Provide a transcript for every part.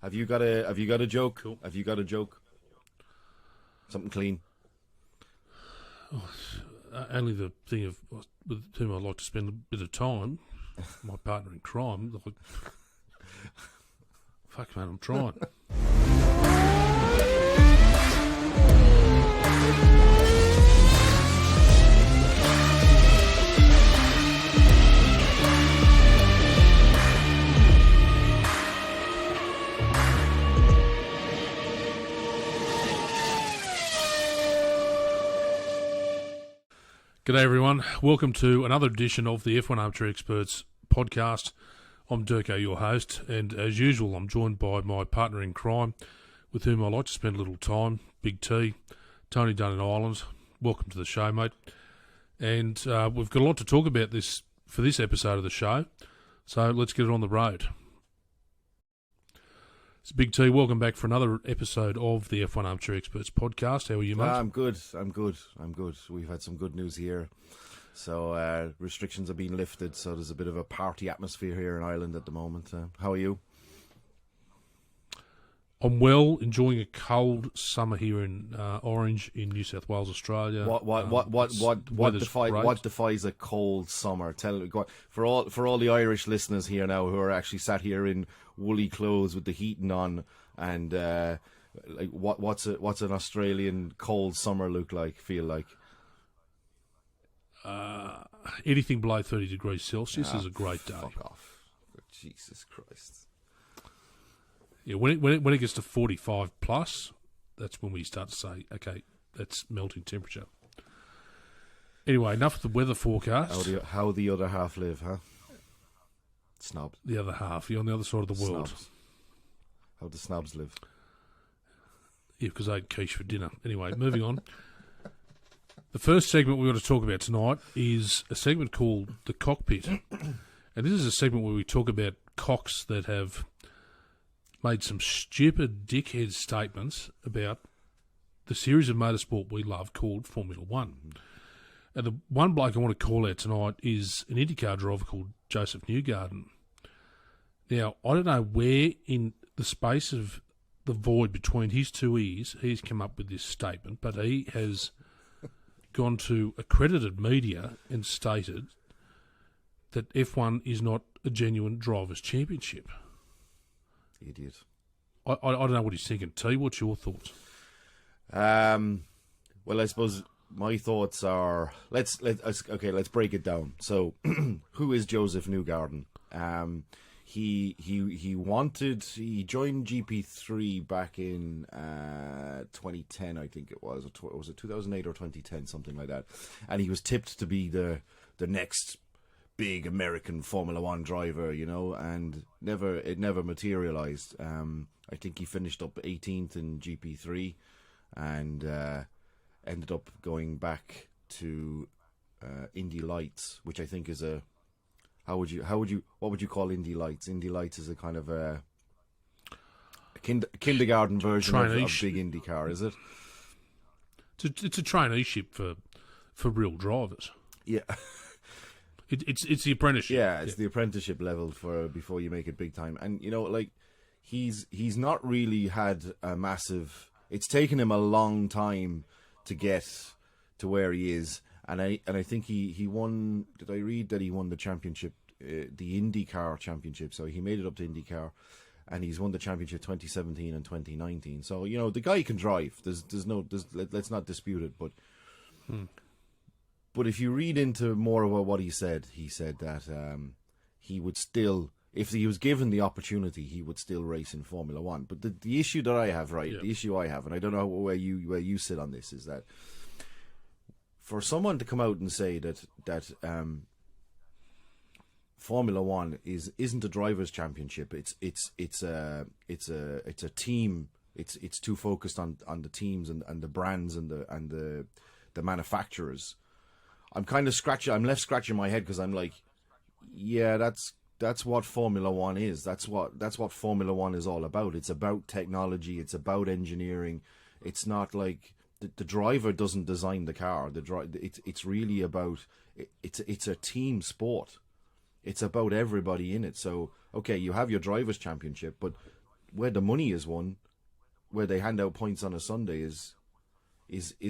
Have you got a joke? Cool. Have you got a joke? Something clean. Only the thing of with whom I'd like to spend a bit of time, my partner in crime. Like, fuck, man, I'm trying. G'day everyone, welcome to another edition of the F1 Armchair Experts Podcast. I'm Durko, your host, and as usual I'm joined by my partner in crime, with whom I like to spend a little time, Big T, Tony Dunn in Ireland. Welcome to the show, mate. And we've got a lot to talk about for this episode of the show, so let's get it on the road. So Big T, welcome back for another episode of the F1 Armchair Experts Podcast. How are you, mate? I'm good. We've had some good news here. So restrictions have been lifted, so there's a bit of a party atmosphere here in Ireland at the moment. How are you? I'm well, enjoying a cold summer here in Orange in New South Wales, Australia. What defies a cold summer? For all the Irish listeners here now who are actually sat here in woolly clothes with the heating on, and what's an Australian cold summer feel like? Anything below 30 degrees Celsius is a great day. Fuck off. Jesus Christ. Yeah, when it gets to 45 plus, that's when we start to say, okay, that's melting temperature. Anyway, enough of the weather forecast. How the other half live, huh? Snob. The other half, you're on the other side of the world. Snobs. How the snobs live. Yeah, because I ate quiche for dinner. Anyway, moving on. The first segment we're going to talk about tonight is a segment called The Cockpit. And this is a segment where we talk about cocks that have made some stupid dickhead statements about the series of motorsport we love called Formula One. And the one bloke I want to call out tonight is an IndyCar driver called Joseph Newgarden. Now, I don't know where in the space of the void between his two ears he's come up with this statement, but he has gone to accredited media and stated that F1 is not a genuine drivers' championship. Idiot. I don't know what he's thinking. T, what's your thoughts? Well, I suppose my thoughts are let's break it down. So, who is Joseph Newgarden? He joined GP3 back in 2010, I think it was. Or was it 2008 or 2010, something like that? And he was tipped to be the next big American Formula One driver, and it never materialized. I think he finished up 18th in GP3 and ended up going back to Indy Lights, which I think is what would you call Indy Lights? Indy Lights is a kind of a kindergarten version of big IndyCar, is it? It's a traineeship for real drivers. Yeah. It's the apprenticeship. Yeah, it's the apprenticeship level before you make it big time. And he's not really had a massive. It's taken him a long time to get to where he is, and I think he won. Did I read that he won the championship, the IndyCar championship? So he made it up to IndyCar, and he's won the championship 2017 and 2019. So the guy can drive. Let's not dispute it, but. But if you read into more about what he said that he would still, if he was given the opportunity, he would still race in Formula One. But the issue that I have, the issue I have, and I don't know where you sit on this, is that for someone to come out and say that Formula One isn't a drivers' championship, it's a team. It's too focused on the teams and the brands and the manufacturers. I'm left scratching my head because I'm like, yeah, that's what Formula One is. That's what Formula One is all about. It's about technology. It's about engineering. It's not like the driver doesn't design the car. It's really about it's a team sport. It's about everybody in it. So okay, you have your drivers' championship, but where the money is won, where they hand out points on a Sunday is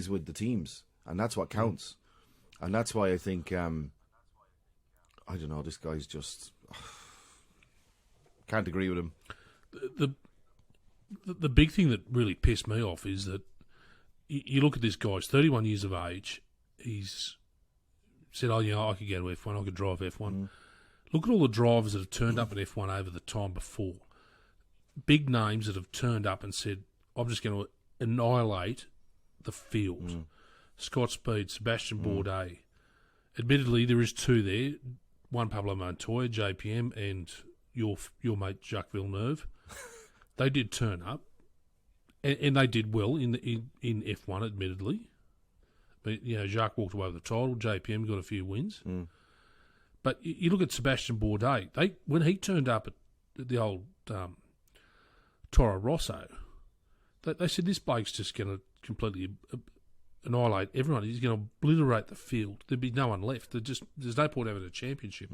with the teams, and that's what counts. And that's why I think I don't know, this guy's just can't agree with him. The big thing that really pissed me off is that you look at this guy, he's 31 years of age. He's said, oh, I could go to F1, I could drive F1. Look at all the drivers that have turned up at F1 over the time before. Big names that have turned up and said, I'm just going to annihilate the field. Scott Speed, Sebastian Bourdais. Admittedly, there is two there. One, Pablo Montoya, JPM, and your mate, Jacques Villeneuve. They did turn up, and they did well in F1, admittedly. But, Jacques walked away with the title. JPM got a few wins. But you look at Sebastian Bourdais. When he turned up at the old Toro Rosso, they said this bloke's just going to completely annihilate everyone. He's going to obliterate the field. There'd be no one left. There's no point having a championship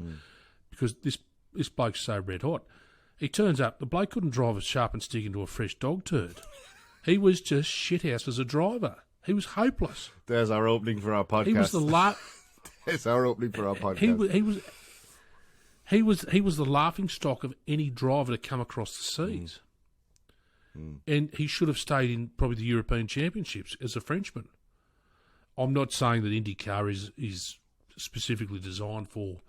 because this bloke's so red hot. He turns up. The bloke couldn't drive a sharpened stick into a fresh dog turd. He was just shithouse as a driver. He was hopeless. There's our opening for our podcast. He was the There's our opening for our podcast. He was the laughing stock of any driver to come across the seas. And he should have stayed in probably the European Championships as a Frenchman. I'm not saying that IndyCar is specifically designed for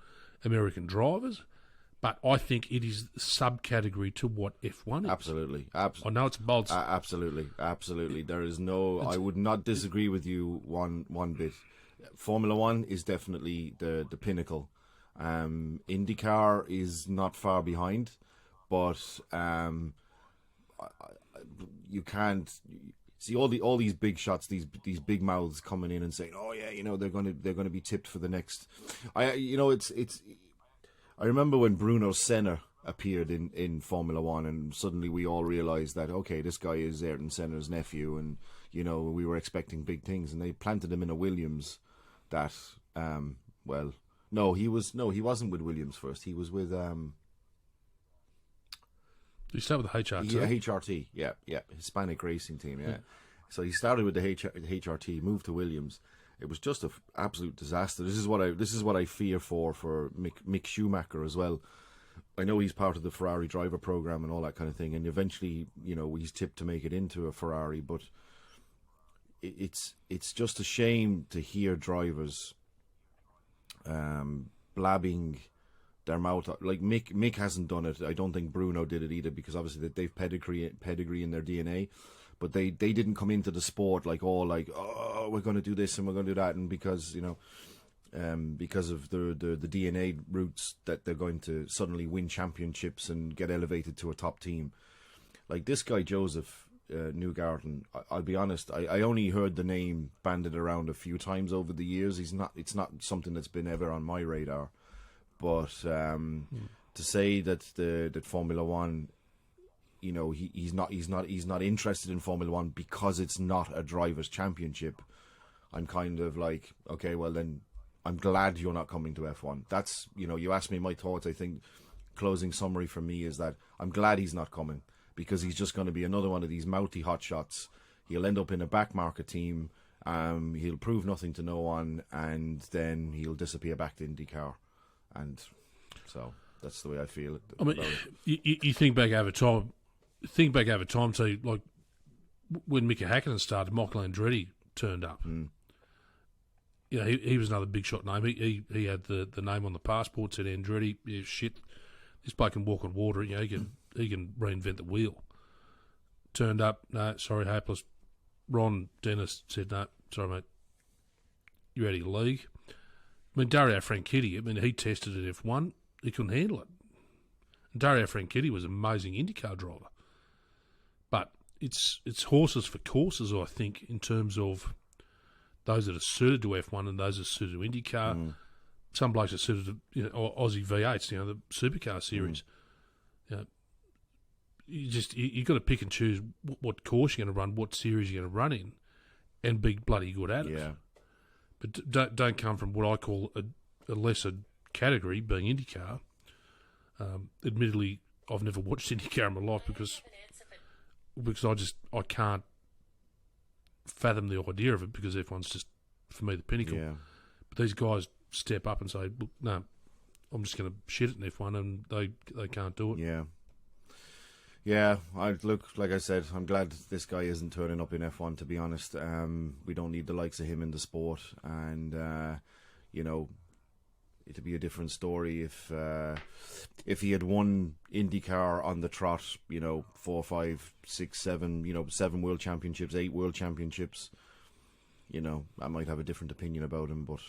American drivers, but I think it is subcategory to what F1 is. Absolutely. I know it's a bold... Absolutely. There is no... I would not disagree with you one bit. Formula One is definitely the pinnacle. IndyCar is not far behind, but you can't... See all these big shots, these big mouths coming in and saying, "Oh yeah, they're going to be tipped for the next." I remember when Bruno Senna appeared in Formula One, and suddenly we all realised that okay, this guy is Ayrton Senna's nephew, and we were expecting big things, and they planted him in a Williams. That he wasn't with Williams first. He was with You start with the HRT? Yeah, HRT. Yeah. Hispanic racing team, yeah. So he started with the HRT, moved to Williams. It was just an absolute disaster. This is what I fear for Mick Schumacher as well. I know he's part of the Ferrari driver program and all that kind of thing, and eventually, he's tipped to make it into a Ferrari, but it's just a shame to hear drivers blabbing their mouth. Like Mick hasn't done it. I don't think Bruno did it either, because obviously they've pedigree in their DNA, but they didn't come into the sport oh, we're going to do this and we're going to do that, and because of the DNA roots that they're going to suddenly win championships and get elevated to a top team. Like this guy Joseph Newgarden, I'll be honest, I only heard the name banded around a few times over the years. It's not something that's been ever on my radar. But to say that that Formula One, he's not interested in Formula One because it's not a drivers' championship, I'm kind of like, okay, well then, I'm glad you're not coming to F1. That's you asked me my thoughts. I think closing summary for me is that I'm glad he's not coming, because he's just going to be another one of these mouthy hotshots. He'll end up in a back market team. He'll prove nothing to no one, and then he'll disappear back to IndyCar. And so that's the way I feel. I mean, you think back over time. So like when Mika Hakkinen started, Michael Andretti turned up. He was another big shot name. He had the name on the passport, said Andretti. Yeah, shit, this bloke can walk on water. He can reinvent the wheel. Turned up. No, sorry, hopeless. Ron Dennis said, no, sorry mate, you're out of your league. I mean, Dario Franchitti, he tested at F1. He couldn't handle it. And Dario Franchitti was an amazing IndyCar driver. But it's horses for courses, I think, in terms of those that are suited to F1 and those that are suited to IndyCar. Some blokes are suited to Aussie V8s, the supercar series. You've got to pick and choose what course you're going to run, what series you're going to run in, and be bloody good at it. Yeah. But don't come from what I call a lesser category, being IndyCar. Admittedly, I've never watched IndyCar in my life because because I can't fathom the idea of it, because F1's just, for me, the pinnacle. Yeah. But these guys step up and say, "Look, no, I'm just going to shit it in F1," and they can't do it. Yeah. Yeah, like I said, I'm glad this guy isn't turning up in F1, to be honest. We don't need the likes of him in the sport, and it'd be a different story if he had won IndyCar on the trot, 4, 5, 6, 7, 7 world championships, 8 world championships. I might have a different opinion about him, but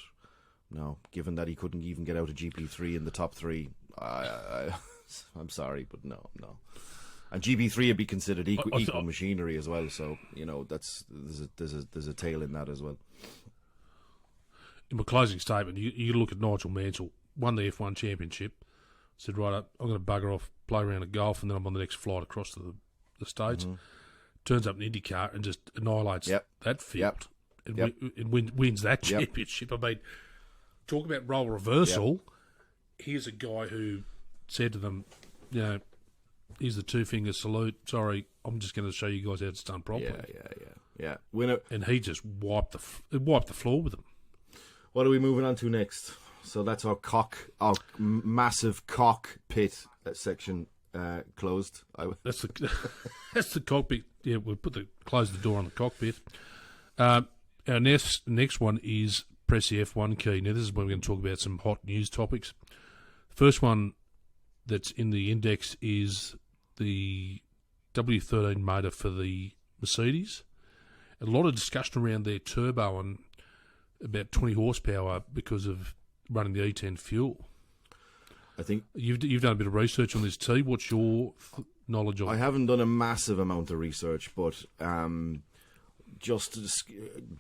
no, given that he couldn't even get out of GP3 in the top 3, I'm sorry, but no. And GP3 would be considered equal machinery as well, so there's a tail in that as well. In my closing statement, you look at Nigel Mansell, won the F1 championship, said, right, I'm going to bugger off, play around at golf, and then I'm on the next flight across to the States. Mm-hmm. Turns up in IndyCar and just annihilates that field and wins that championship. I mean, talk about role reversal. Here's a guy who said to them, here's the 2-finger salute. Sorry, I'm just going to show you guys how it's done properly. Yeah. And he just wiped the floor with them. What are we moving on to next? So that's our massive cockpit section closed. That's the cockpit. Yeah, we'll close the door on the cockpit. Our next one is press the F1 key. Now this is when we're going to talk about some hot news topics. First one that's in the index is the W13 motor for the Mercedes. A lot of discussion around their turbo and about 20 horsepower because of running the E10 fuel. I think you've done a bit of research on this, T. What's your knowledge of it? I haven't done a massive amount of research, but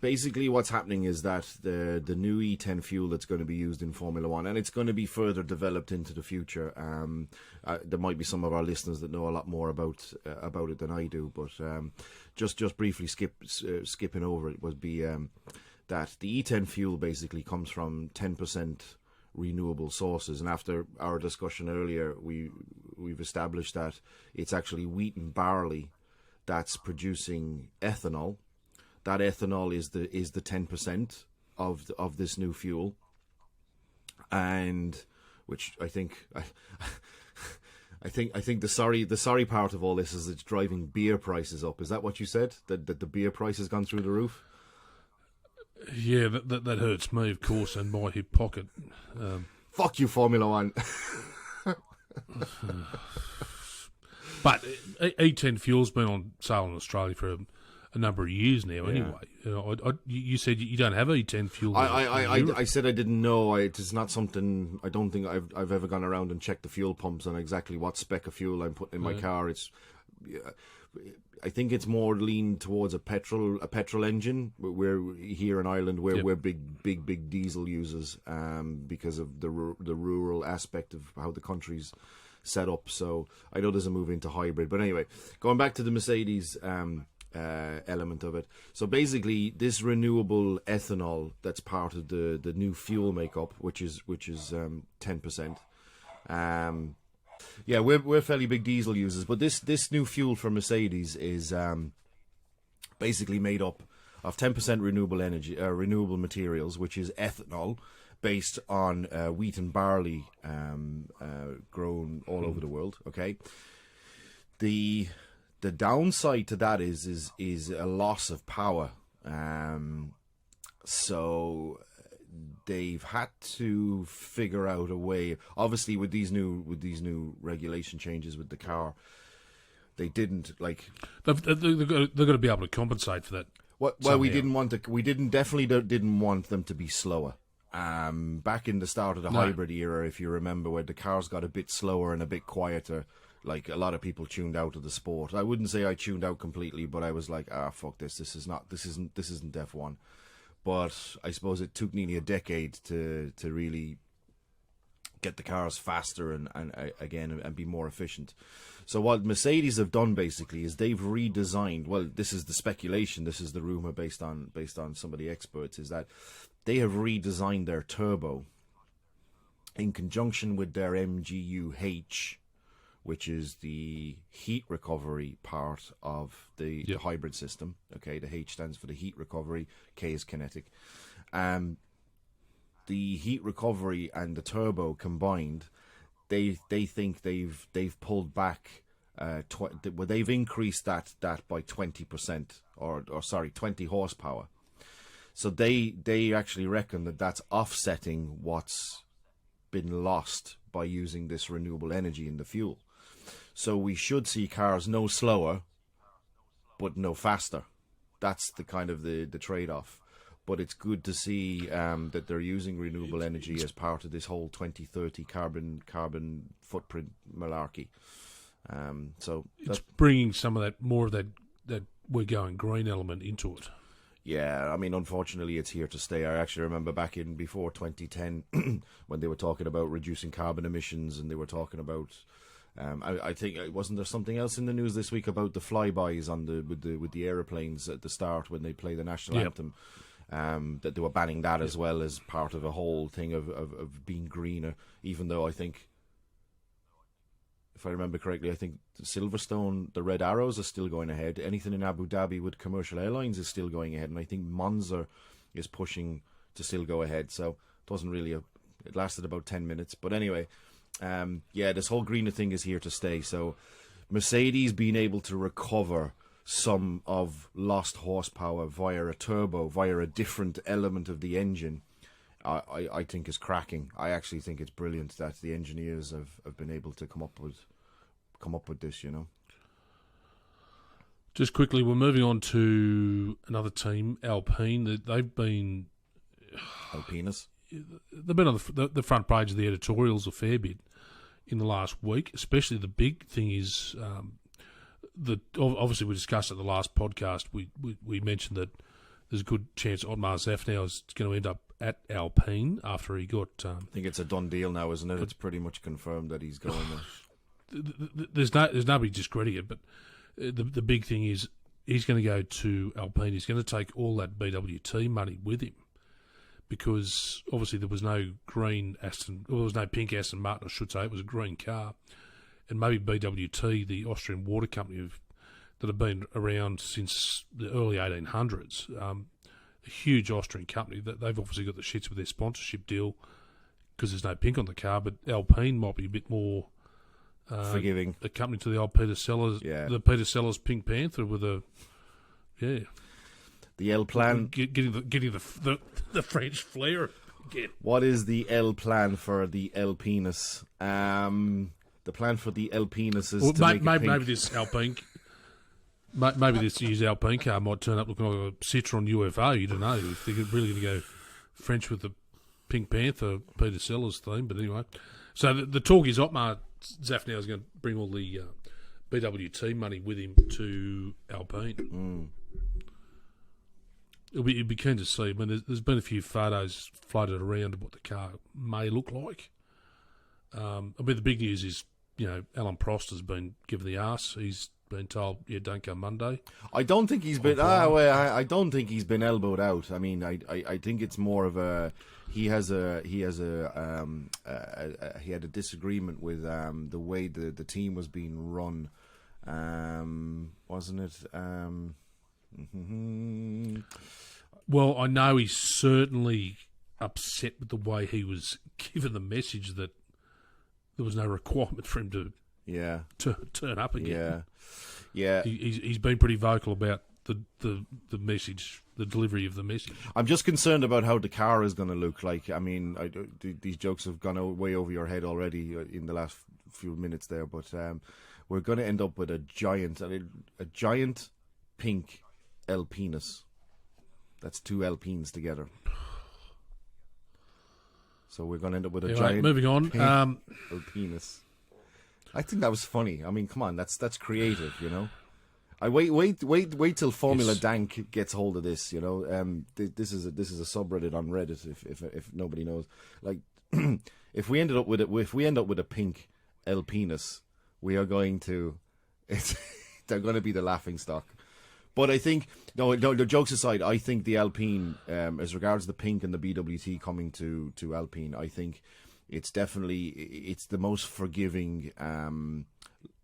basically what's happening is that the new E10 fuel that's going to be used in Formula One, and it's going to be further developed into the future. There might be some of our listeners that know a lot more about it than I do, but just briefly skipping over it would be that the E10 fuel basically comes from 10% renewable sources, and after our discussion earlier, we've established that it's actually wheat and barley that's producing ethanol. That ethanol is the 10% of this new fuel, and which I think the sorry part of all this is it's driving beer prices up. Is that what you said? That the beer price has gone through the roof? Yeah, that hurts me, of course, and my hip pocket. Fuck you, Formula One. But E10 fuel's been on sale in Australia for a number of years now. Anyway, you said you don't have E10 fuel. I said I didn't know. It's not something. I don't think I've ever gone around and checked the fuel pumps on exactly what spec of fuel I'm putting in my car. I think it's more leaned towards a petrol engine. We're here in Ireland, we're big diesel users because of the rural aspect of how the country's set up. So I know there's a move into hybrid. But anyway, going back to the Mercedes element of it. So basically, this renewable ethanol that's part of the new fuel makeup, which is 10%. Yeah, we're fairly big diesel users, but this new fuel for Mercedes is basically made up of 10% renewable materials, which is ethanol, based on wheat and barley grown all over the world. Okay, the downside to that is a loss of power. So they've had to figure out a way. Obviously, with these new regulation changes with the car, they didn't like. They've got to be able to compensate for that. Well, we definitely didn't want them to be slower. Back in the start of the hybrid era, if you remember, where the cars got a bit slower and a bit quieter, like a lot of people tuned out of the sport. I wouldn't say I tuned out completely, but I was like, fuck this. This isn't F1. But I suppose it took nearly a decade to really get the cars faster and be more efficient. So what Mercedes have done basically is they've redesigned. Well, this is the speculation. This is the rumor based on some of the experts, is that they have redesigned their turbo in conjunction with their MGU-H, which is the heat recovery part of the hybrid system. Okay, the H stands for the heat recovery, K is kinetic. The heat recovery and the turbo combined, they think they've pulled back. They've increased that by 20%, or 20 horsepower. So they actually reckon that that's offsetting what's been lost by using this renewable energy in the fuel. So we should see cars no slower, but no faster. That's the kind of the trade-off. But it's good to see that they're using renewable energy as part of this whole 2030 carbon footprint malarkey. So it's bringing some of that, more of that we're going green element into it. Yeah, I mean, unfortunately, it's here to stay. I actually remember back in before 2010 when they were talking about reducing carbon emissions, and they were talking about. I think wasn't there something else in the news this week about the flybys on with the aeroplanes at the start when they play the national anthem. That they were banning that as well as part of a whole thing of being greener, even though I think, if I remember correctly, I think Silverstone, the Red Arrows are still going ahead. Anything in Abu Dhabi with commercial airlines is still going ahead, and I think Monza is pushing to still go ahead. So it wasn't really it lasted about 10 minutes. But anyway, this whole greener thing is here to stay. So Mercedes being able to recover some of lost horsepower via a turbo, via a different element of the engine, I think is cracking. I actually think it's brilliant that the engineers have been able to come up with this, you know. Just quickly, we're moving on to another team, Alpine. They've been Alpinus. They've been on the front page of the editorials a fair bit in the last week. Especially the big thing is obviously we discussed at the last podcast. We mentioned that there's a good chance Otmar Zafnauer is going to end up at Alpine after he got. I think it's a done deal now, isn't it? It's pretty much confirmed that he's going there. There's nobody discrediting it, but the big thing is he's going to go to Alpine. He's going to take all that BWT money with him, because obviously there was no pink Aston Martin, I should say. It was a green car, and maybe BWT, the Austrian water company that have been around since the early 1800s. A huge Austrian company, that they've obviously got the shits with their sponsorship deal because there's no pink on the car, but Alpine might be a bit more forgiving. A company to the old Peter Sellers, the Peter Sellers Pink Panther with the L plan, getting the French flair again. What is the L plan for the Alpinus? The plan for the Alpinus is to make it pink. Maybe this Alpine. Maybe this year's Alpine car might turn up looking like a Citroen UFO. You don't know if they're really going to go French with the Pink Panther Peter Sellers theme. But anyway, so the talk is Otmar Zafnauer is going to bring all the BWT money with him to Alpine. It'd be keen to see. I mean, there's been a few photos floated around of what the car may look like. But the big news is, Alan Prost has been given the arse. He's been told, don't come Monday. I don't think he's been. I don't think he's been elbowed out. I mean, I think it's more of a. He had a disagreement with the way the team was being run, wasn't it? Well, I know he's certainly upset with the way he was given the message that there was no requirement for him to turn up again. Yeah. He's been pretty vocal about the message, the delivery of the message. I'm just concerned about how the car is going to look like. I mean, these jokes have gone way over your head already in the last few minutes there, but we're going to end up with a giant pink Alpinus. That's two Alpines together. So we're going to end up with a giant. Moving on, Alpinus. I think that was funny. I mean, come on, that's creative, I wait till Formula Dank gets hold of this. This is a subreddit on Reddit. If nobody knows, like, if we end up with a pink Alpinus, we are going to. They're going to be the laughing stock. But I think no. Jokes aside, I think the Alpine, as regards the pink and the BWT coming to Alpine, I think it's the most forgiving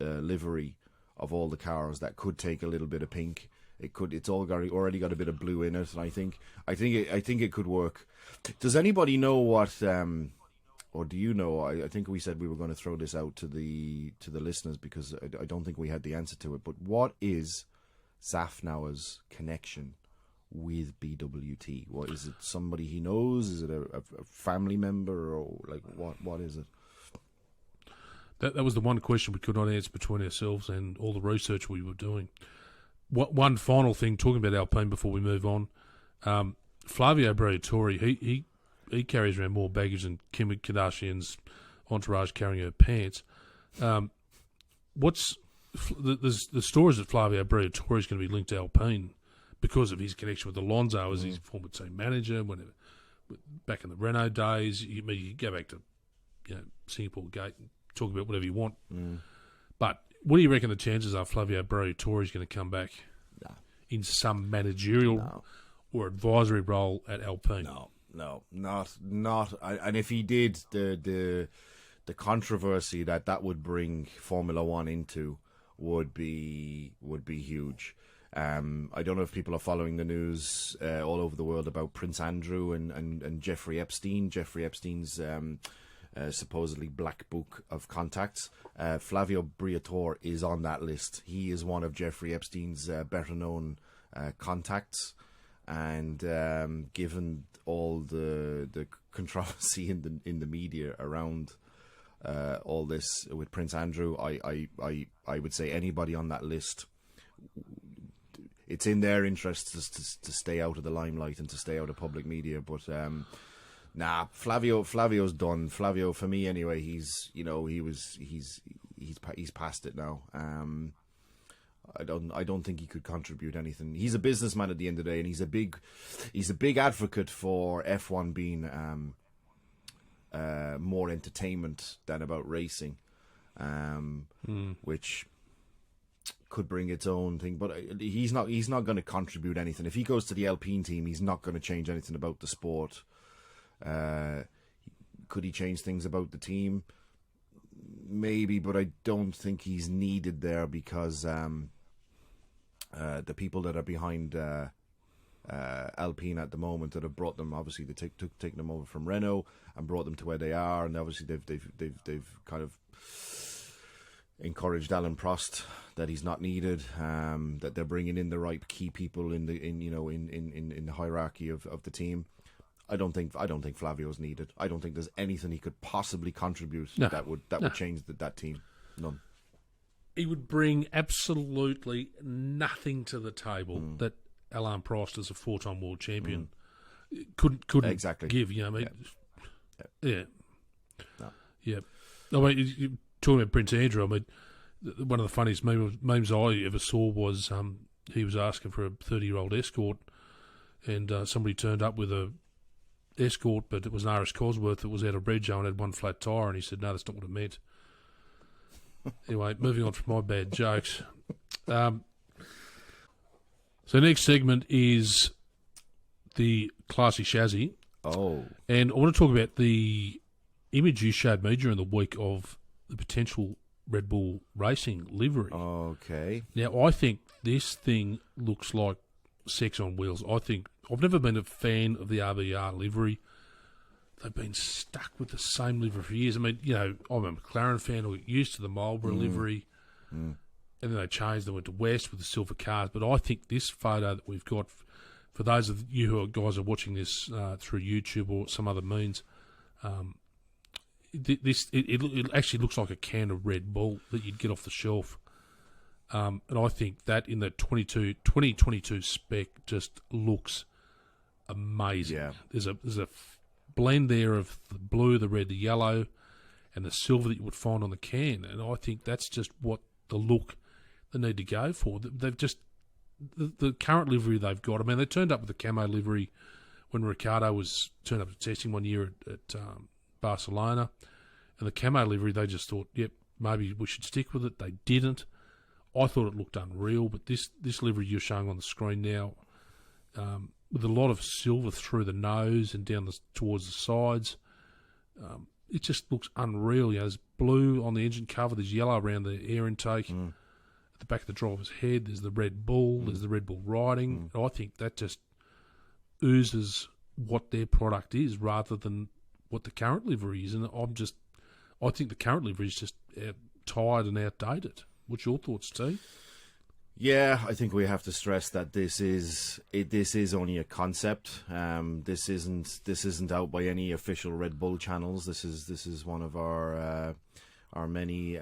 livery of all the cars that could take a little bit of pink. It's already got a bit of blue in it, and I think it could work. Does anybody know what? Or do you know? I think we said we were going to throw this out to the listeners because I don't think we had the answer to it. But what is Zafnauer's connection with BWT? What is it? Somebody he knows? Is it a family member, or like what is it? That was the one question we could not answer between ourselves and all the research we were doing. One final thing, talking about Alpine before we move on. Flavio Briatore, he carries around more baggage than Kim Kardashian's entourage carrying her pants. What's the stories that Flavio Briatore is going to be linked to Alpine because of his connection with Alonso as his former team manager. Whenever back in the Renault days, you go back to Singapore Gate and talk about whatever you want. But what do you reckon the chances are Flavio Briatore is going to come back in some managerial or advisory role at Alpine? No, not. And if he did, the controversy that would bring Formula One into would be huge. I don't know if people are following the news all over the world about Prince Andrew and Jeffrey Epstein. Jeffrey Epstein's supposedly black book of contacts. Flavio Briatore is on that list. He is one of Jeffrey Epstein's better known contacts, and given all the controversy in the media around all this with Prince Andrew, I would say anybody on that list, it's in their interest to stay out of the limelight and to stay out of public media. But Flavio's done. Flavio, for me anyway, he's past it now. I don't think he could contribute anything. He's a businessman at the end of the day, and he's a big advocate for F1 being more entertainment than about racing, which could bring its own thing. But he's not going to contribute anything. If he goes to the Alpine team, he's not going to change anything about the sport. Could he change things about the team? Maybe, but I don't think he's needed there because the people that are behind Alpine at the moment that have brought them, obviously they taken them over from Renault and brought them to where they are, and obviously they've kind of encouraged Alan Prost that he's not needed, that they're bringing in the right key people in the hierarchy of the team. I don't think Flavio's needed. I don't think there's anything he could possibly contribute that would change that team. None. He would bring absolutely nothing to the table that Alain Prost, as a 4-time world champion, couldn't exactly give. You know what I mean? No. Yeah. I mean, you're talking about Prince Andrew. I mean, one of the funniest memes I ever saw was he was asking for a 30-year-old escort, and somebody turned up with a escort, but it was an RS Cosworth that was out of Bredjo and had one flat tyre, and he said, no, that's not what it meant. Anyway, moving on from my bad jokes. So next segment is the classy chassis. Oh. And I want to talk about the image you showed me during the week of the potential Red Bull Racing livery. Okay. Now, I think this thing looks like sex on wheels. I've never been a fan of the RBR livery. They've been stuck with the same livery for years. I mean, I'm a McLaren fan. I got used to the Marlboro livery. And then they changed. They went to West with the silver cars. But I think this photo that we've got, for those of you guys are watching this through YouTube or some other means, it actually looks like a can of Red Bull that you'd get off the shelf. And I think that in the 2022 spec just looks amazing. Yeah. There's a blend there of the blue, the red, the yellow, and the silver that you would find on the can. And I think that's just what the look they need to go for. They've just the current livery they've got. I mean, they turned up with the camo livery when Ricciardo was turned up to testing one year at Barcelona, and the camo livery they just thought, yep, maybe we should stick with it. They didn't. I thought it looked unreal, but this livery you're showing on the screen now, with a lot of silver through the nose and down towards the sides, it just looks unreal. You know, there's blue on the engine cover, there's yellow around the air intake. At the back of the driver's head, there's the Red Bull, there's the Red Bull writing. I think that just oozes what their product is rather than what the current livery is. And I think the current livery is just tired and outdated. What's your thoughts, T? Yeah, I think we have to stress that this is only a concept. This isn't out by any official Red Bull channels. This is one of our many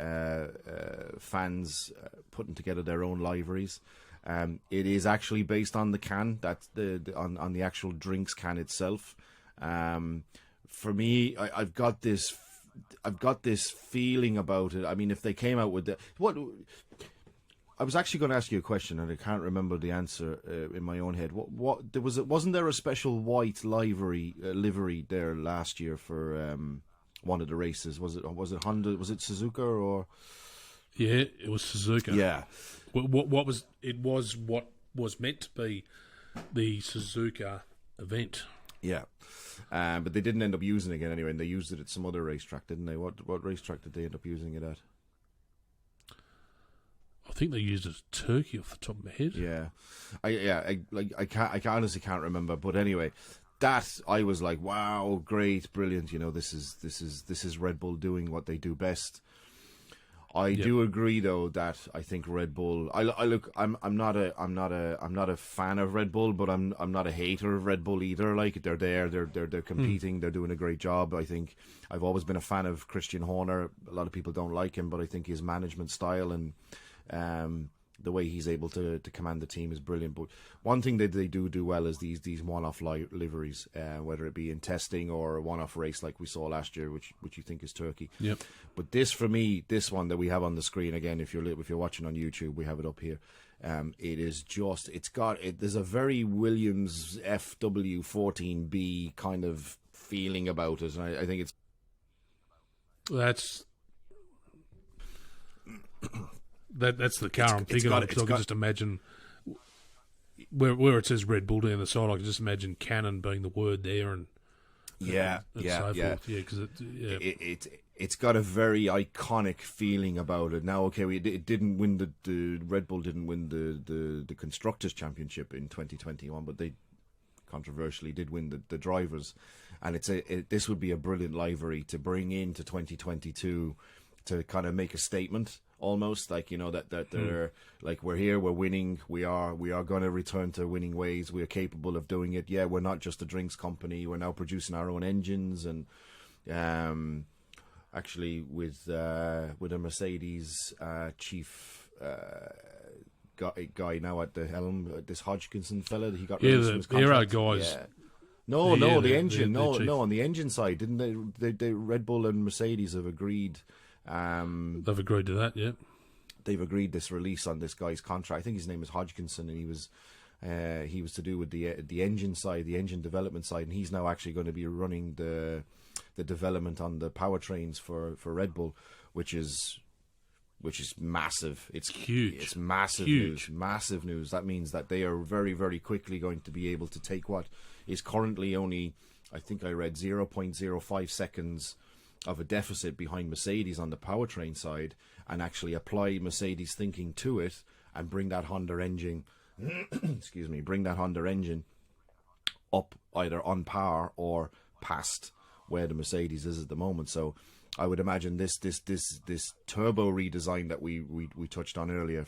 fans putting together their own liveries. It is actually based on the can. That's on the actual drinks can itself. For me, I've got this feeling about it. I mean, if they came out with what. I was actually going to ask you a question, and I can't remember the answer in my own head. Wasn't there a special white livery there last year for one of the races? Was it Honda? Was it Suzuka or? Yeah, it was Suzuka. Yeah. What was meant to be the Suzuka event. Yeah. But they didn't end up using it again anyway, and they used it at some other racetrack, didn't they? What racetrack did they end up using it at? I think they used it as Turkey off the top of my head. Yeah, I honestly can't remember. But anyway, that I was like, wow, great, brilliant. You know, this is Red Bull doing what they do best. I do agree though that I think Red Bull. I'm not a fan of Red Bull, but I'm not a hater of Red Bull either. Like they're competing, they're doing a great job. I think I've always been a fan of Christian Horner. A lot of people don't like him, but I think his management style and the way he's able to command the team is brilliant. But one thing that they do well is these one-off liveries, whether it be in testing or a one-off race like we saw last year, which you think is Turkey. Yep. But this, for me, this one that we have on the screen again, if you're watching on YouTube, we have it up here. It is just there's a very Williams FW14B kind of feeling about it, and I think it's That's the car I'm thinking of. So I can just imagine where it says Red Bull down the side. I can just imagine Canon being the word there, and so forth. Yeah, because it's got a very iconic feeling about it. Now, okay, it didn't win the Red Bull didn't win the Constructors' Championship in 2021, but they controversially did win the drivers, and this would be a brilliant livery to bring into 2022 to kind of make a statement. Almost like, you know, that they're like, we're here, we're winning, we are going to return to winning ways, we are capable of doing it. Yeah, we're not just a drinks company, we're now producing our own engines, and actually with a Mercedes chief guy now at the helm, this Hodgkinson fella, he got released from his contract. The Aero guys. Yeah. No, the engine, on the engine side, didn't they Red Bull and Mercedes have agreed. They've agreed to that, yeah. They've agreed this release on this guy's contract. I think his name is Hodgkinson, and he was to do with the engine side, the engine development side, and he's now actually going to be running the development on the powertrains for Red Bull, which is massive. It's huge. It's massive news. Massive news. That means that they are very, very quickly going to be able to take what is currently only, I think I read, 0.05 seconds of a deficit behind Mercedes on the powertrain side, and actually apply Mercedes thinking to it and bring that Honda engine bring that Honda engine up either on par or past where the Mercedes is at the moment. So I would imagine this turbo redesign that we touched on earlier,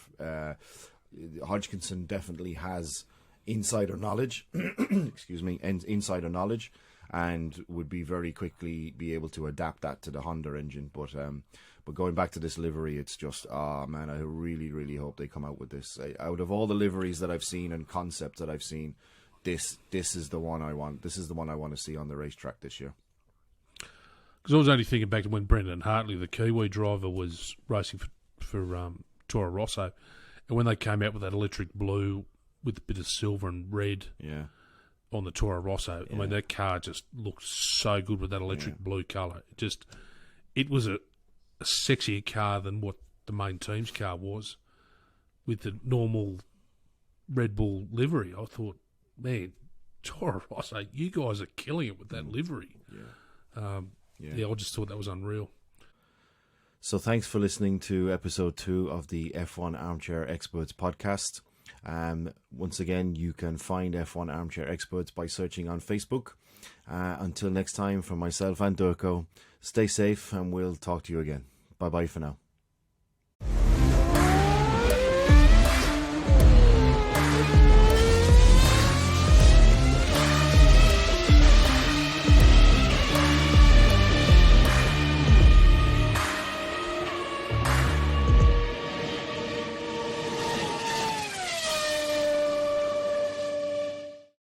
Hodgkinson definitely has insider knowledge insider knowledge, and would be very quickly be able to adapt that to the Honda engine. But going back to this livery, it's just, man, I really, really hope they come out with this. Out of all the liveries that I've seen and concepts that I've seen, this is the one I want. This is the one I want to see on the racetrack this year. Because I was only thinking back to when Brendan Hartley, the Kiwi driver, was racing for Toro Rosso, and when they came out with that electric blue with a bit of silver and red. Yeah. On the Toro Rosso. I mean, that car just looked so good with that electric blue colour. It was a sexier car than what the main team's car was with the normal Red Bull livery. I thought, man, Toro Rosso, you guys are killing it with that livery. Yeah. I just thought that was unreal. So thanks for listening to episode 2 of the F1 Armchair Experts podcast. Once again, you can find F1 Armchair Experts by searching on Facebook. Until next time, from myself and Durko, stay safe and we'll talk to you again. Bye-bye for now.